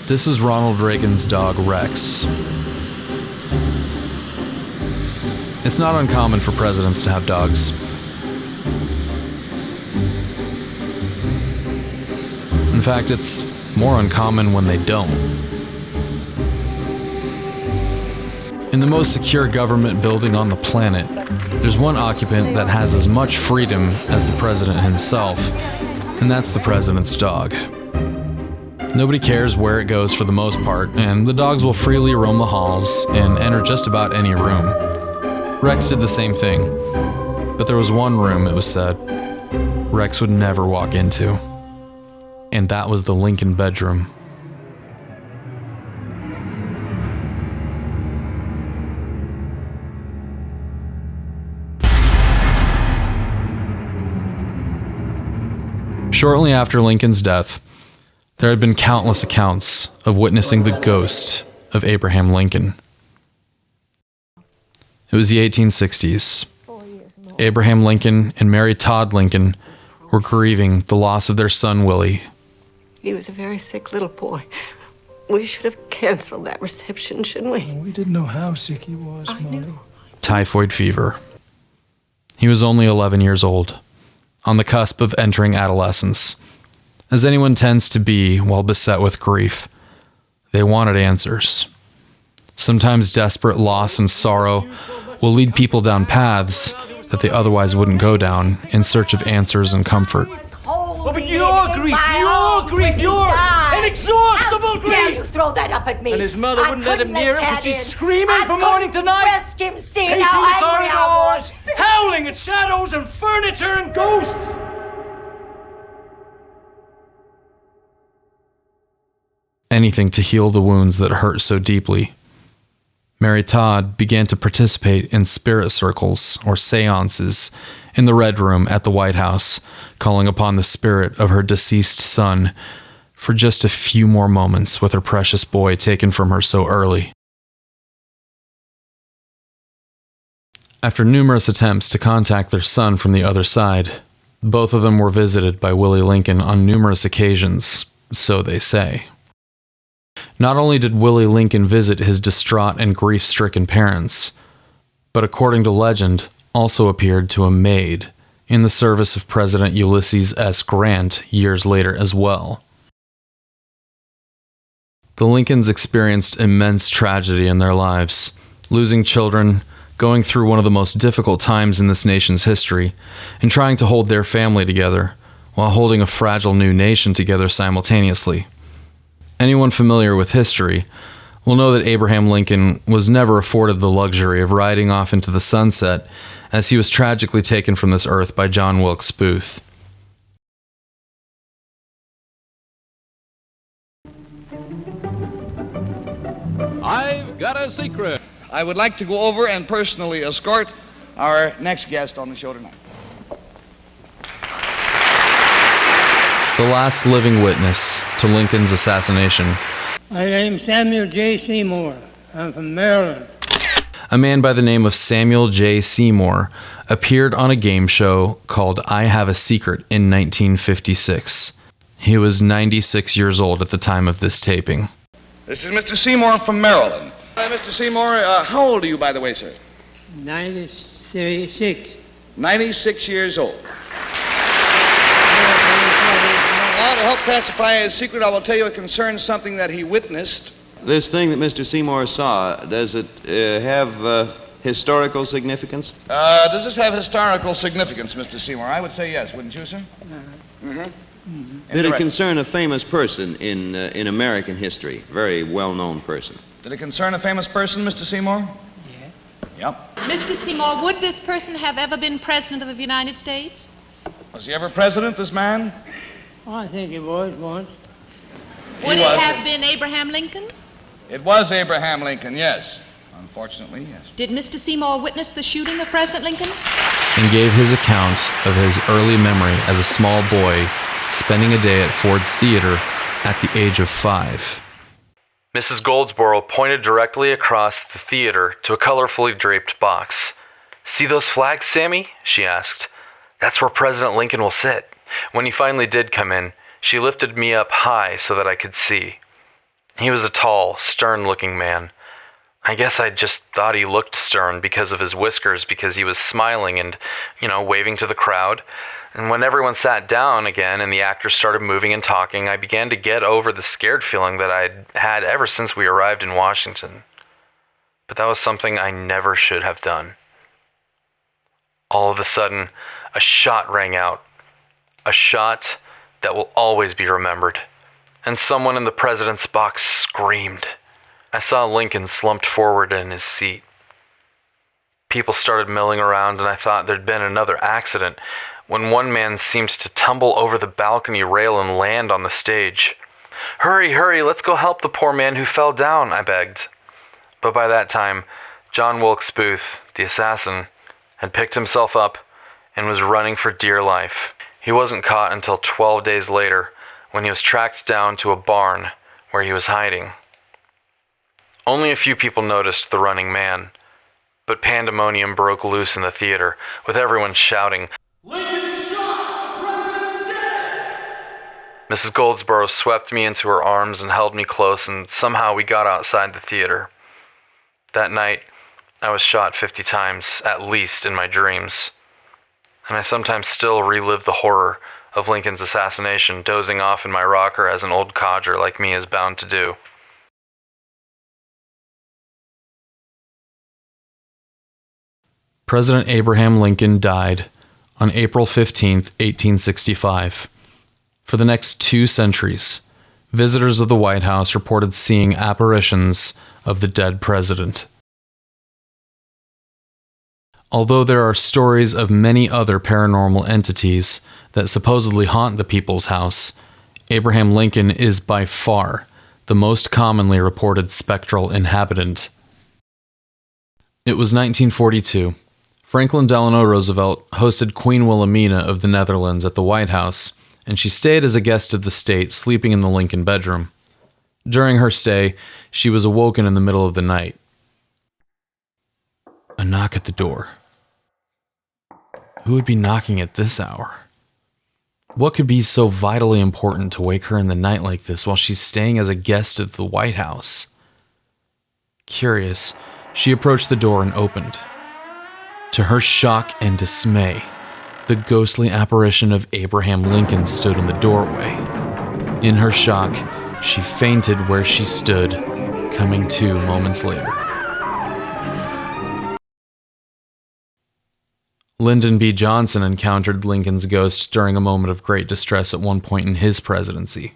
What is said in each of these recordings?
This is Ronald Reagan's dog, Rex. It's not uncommon for presidents to have dogs. In fact, it's more uncommon when they don't. In the most secure government building on the planet, there's one occupant that has as much freedom as the president himself, and that's the president's dog. Nobody cares where it goes for the most part, and the dogs will freely roam the halls and enter just about any room. Rex did the same thing, but there was one room, it was said, Rex would never walk into, and that was the Lincoln bedroom. Shortly after Lincoln's death, there had been countless accounts of witnessing the ghost of Abraham Lincoln. It was the 1860s. Abraham Lincoln and Mary Todd Lincoln were grieving the loss of their son, Willie. He was a very sick little boy. We should have canceled that reception, shouldn't we? We didn't know how sick he was, Molly. Typhoid fever. He was only 11 years old, on the cusp of entering adolescence. As anyone tends to be while beset with grief, they wanted answers. Sometimes desperate loss and sorrow will lead people down paths that they otherwise wouldn't go down in search of answers and comfort. Oh, but your grief, your inexhaustible grief! How dare you throw that up at me? And his mother wouldn't let him near it, but she's screaming from morning to night. Rest him, see Pacing how the angry I was. corridors, howling at shadows and furniture and ghosts. Anything to heal the wounds that hurt so deeply. Mary Todd began to participate in spirit circles, or seances, in the Red Room at the White House, calling upon the spirit of her deceased son for just a few more moments with her precious boy taken from her so early. After numerous attempts to contact their son from the other side, both of them were visited by Willie Lincoln on numerous occasions, so they say. Not only did Willie Lincoln visit his distraught and grief-stricken parents, but according to legend, also appeared to a maid in the service of President Ulysses S. Grant years later as well. The Lincolns experienced immense tragedy in their lives, losing children, going through one of the most difficult times in this nation's history, and trying to hold their family together, while holding a fragile new nation together simultaneously. Anyone familiar with history will know that Abraham Lincoln was never afforded the luxury of riding off into the sunset, as he was tragically taken from this earth by John Wilkes Booth. I've got a secret. I would like to go over and personally escort our next guest on the show tonight. The last living witness to Lincoln's assassination. My name's Samuel J. Seymour. I'm from Maryland. A man by the name of Samuel J. Seymour appeared on a game show called I Have a Secret in 1956. He was 96 years old at the time of this taping. This is Mr. Seymour from Maryland. Mr. Seymour, how old are you, by the way, sir? 96. 96 years old. Now, to help classify his secret, I will tell you it concerns something that he witnessed. This thing that Mr. Seymour saw, does it have historical significance? Does this have historical significance, Mr. Seymour? I would say yes, wouldn't you, sir? Did it concern a famous person in American history? Very well-known person. Did it concern a famous person, Mr. Seymour? Yes. Yep. Mr. Seymour, would this person have ever been President of the United States? Was he ever president, this man? Oh, I think it was once. Would it have been Abraham Lincoln? It was Abraham Lincoln, yes. Unfortunately, yes. Did Mr. Seymour witness the shooting of President Lincoln? And gave his account of his early memory as a small boy spending a day at Ford's Theater at the age of 5. Mrs. Goldsboro pointed directly across the theater to a colorfully draped box. "See those flags, Sammy?" she asked. "That's where President Lincoln will sit." When he finally did come in, she lifted me up high so that I could see. He was a tall, stern-looking man. I guess I just thought he looked stern because of his whiskers, because he was smiling and, waving to the crowd. And when everyone sat down again and the actors started moving and talking, I began to get over the scared feeling that I'd had ever since we arrived in Washington. But that was something I never should have done. All of a sudden, a shot rang out. A shot that will always be remembered. And someone in the president's box screamed. I saw Lincoln slumped forward in his seat. People started milling around, and I thought there'd been another accident when one man seemed to tumble over the balcony rail and land on the stage. "Hurry, hurry, let's go help the poor man who fell down," I begged. But by that time, John Wilkes Booth, the assassin, had picked himself up and was running for dear life. He wasn't caught until 12 days later, when he was tracked down to a barn where he was hiding. Only a few people noticed the running man, but pandemonium broke loose in the theater, with everyone shouting, "Lincoln's shot! The president's dead!" Mrs. Goldsboro swept me into her arms and held me close, and somehow we got outside the theater. That night, I was shot 50 times, at least, in my dreams. And I sometimes still relive the horror of Lincoln's assassination, dozing off in my rocker as an old codger like me is bound to do. President Abraham Lincoln died on April 15, 1865. For the next 2 centuries, visitors of the White House reported seeing apparitions of the dead president. Although there are stories of many other paranormal entities that supposedly haunt the People's House, Abraham Lincoln is by far the most commonly reported spectral inhabitant. It was 1942. Franklin Delano Roosevelt hosted Queen Wilhelmina of the Netherlands at the White House, and she stayed as a guest of the state, sleeping in the Lincoln bedroom. During her stay, she was awoken in the middle of the night. A knock at the door. Who would be knocking at this hour? What could be so vitally important to wake her in the night like this while she's staying as a guest of the White House? Curious, she approached the door and opened. To her shock and dismay, the ghostly apparition of Abraham Lincoln stood in the doorway. In her shock, she fainted where she stood, coming to moments later. Lyndon B. Johnson encountered Lincoln's ghost during a moment of great distress at one point in his presidency.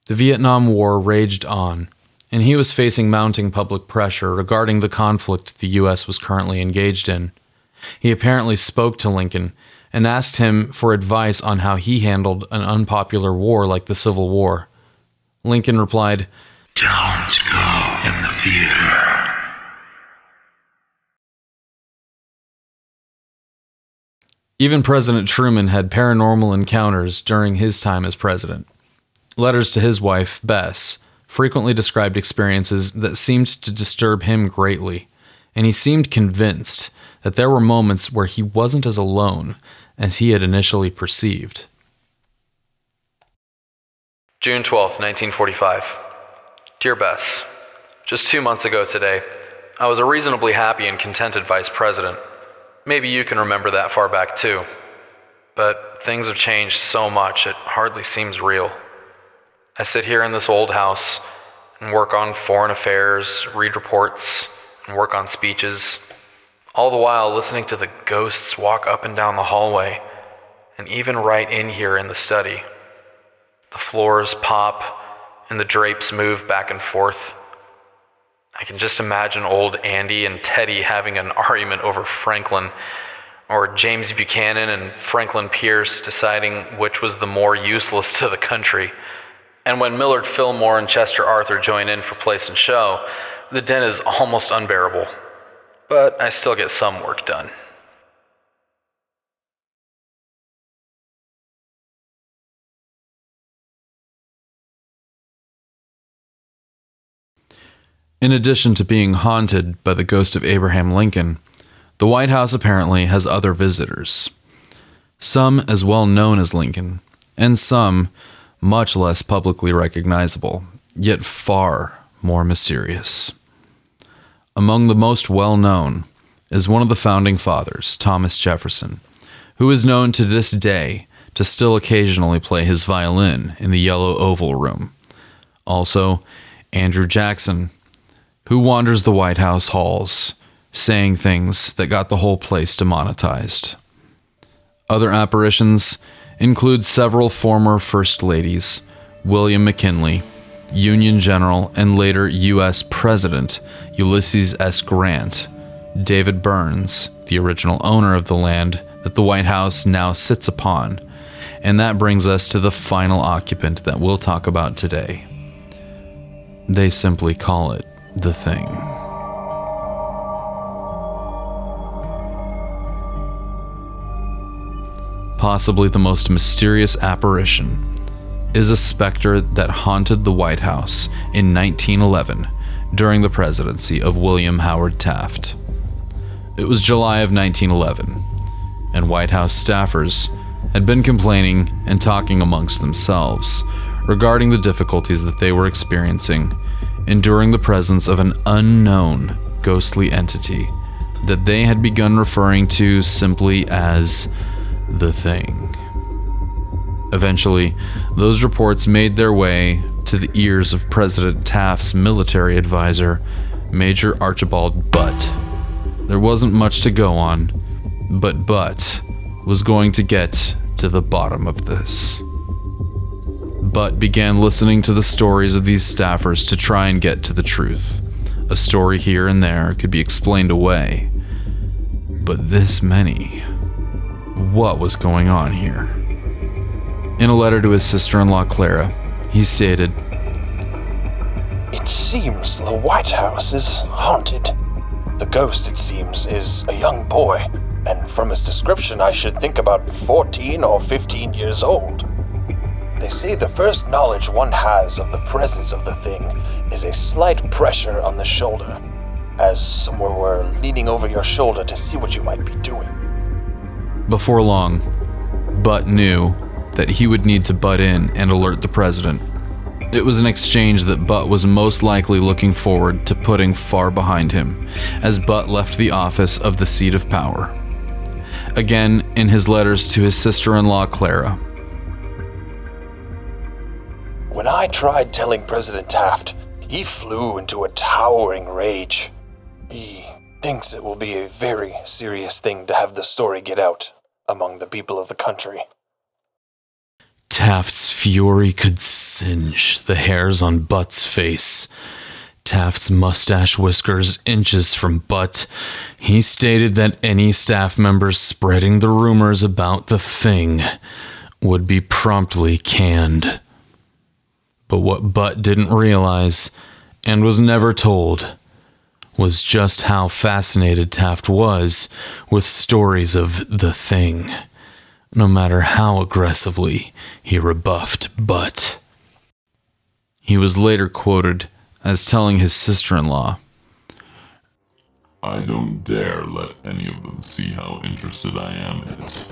The Vietnam War raged on, and he was facing mounting public pressure regarding the conflict the U.S. was currently engaged in. He apparently spoke to Lincoln and asked him for advice on how he handled an unpopular war like the Civil War. Lincoln replied, "Don't go in the theater." Even President Truman had paranormal encounters during his time as president. Letters to his wife, Bess, frequently described experiences that seemed to disturb him greatly, and he seemed convinced that there were moments where he wasn't as alone as he had initially perceived. June 12, 1945. Dear Bess, just 2 months ago today, I was a reasonably happy and contented vice president. Maybe you can remember that far back too. But things have changed so much, it hardly seems real. I sit here in this old house and work on foreign affairs, read reports, and work on speeches, all the while listening to the ghosts walk up and down the hallway, and even right in here in the study. The floors pop, and the drapes move back and forth. I can just imagine old Andy and Teddy having an argument over Franklin, or James Buchanan and Franklin Pierce deciding which was the more useless to the country. And when Millard Fillmore and Chester Arthur join in for place and show, the den is almost unbearable. But I still get some work done. In addition to being haunted by the ghost of Abraham Lincoln, the White House apparently has other visitors. Some as well known as Lincoln, and some much less publicly recognizable, yet far more mysterious. Among the most well-known is one of the founding fathers, Thomas Jefferson, who is known to this day to still occasionally play his violin in the Yellow Oval Room. Also, Andrew Jackson, who wanders the White House halls, saying things that got the whole place demonetized. Other apparitions include several former First Ladies, William McKinley, Union General and later U.S. President Ulysses S. Grant, David Burns, the original owner of the land that the White House now sits upon, and that brings us to the final occupant that we'll talk about today. They simply call it the Thing. Possibly the most mysterious apparition is a specter that haunted the White House in 1911 during the presidency of William Howard Taft. It was July of 1911, and White House staffers had been complaining and talking amongst themselves regarding the difficulties that they were experiencing enduring the presence of an unknown ghostly entity that they had begun referring to simply as the Thing. Eventually, those reports made their way to the ears of President Taft's military advisor, Major Archibald Butt. There wasn't much to go on, but Butt was going to get to the bottom of this. Butt began listening to the stories of these staffers to try and get to the truth. A story here and there could be explained away, but this many. What was going on here? In a letter to his sister-in-law Clara, he stated, "It seems the White House is haunted. The ghost, it seems, is a young boy, and from his description I should think about 14 or 15 years old. They say the first knowledge one has of the presence of the Thing is a slight pressure on the shoulder, as someone were leaning over your shoulder to see what you might be doing." Before long, Butt knew that he would need to butt in and alert the president. It was an exchange that Butt was most likely looking forward to putting far behind him, as Butt left the office of the seat of power. Again, in his letters to his sister-in-law Clara, "When I tried telling President Taft, he flew into a towering rage. He thinks it will be a very serious thing to have the story get out among the people of the country." Taft's fury could singe the hairs on Butt's face. Taft's mustache whiskers inches from Butt. He stated that any staff members spreading the rumors about the Thing would be promptly canned. But what Butt didn't realize, and was never told, was just how fascinated Taft was with stories of the Thing, no matter how aggressively he rebuffed Butt. He was later quoted as telling his sister-in-law, "I don't dare let any of them see how interested I am in it.